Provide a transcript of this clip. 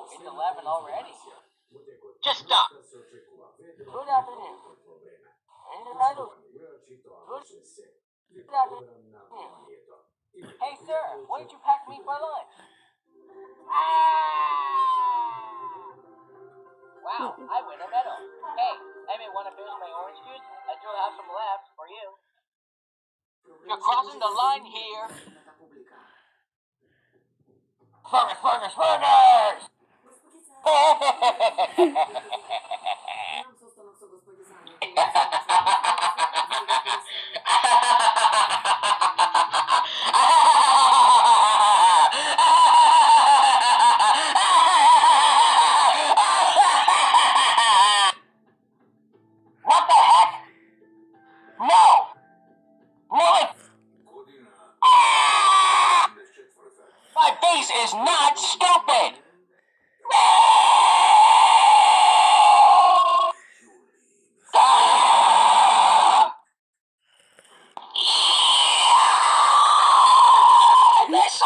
It's 11 already. Just stop. Good afternoon. Good afternoon. Hey, sir, what did you pack me for lunch? Wow, I win a medal. Hey, I may want to finish my orange juice. I still have some left for you. You're crossing the line here. Burgers! What the heck? No! Really? My face is not stupid! This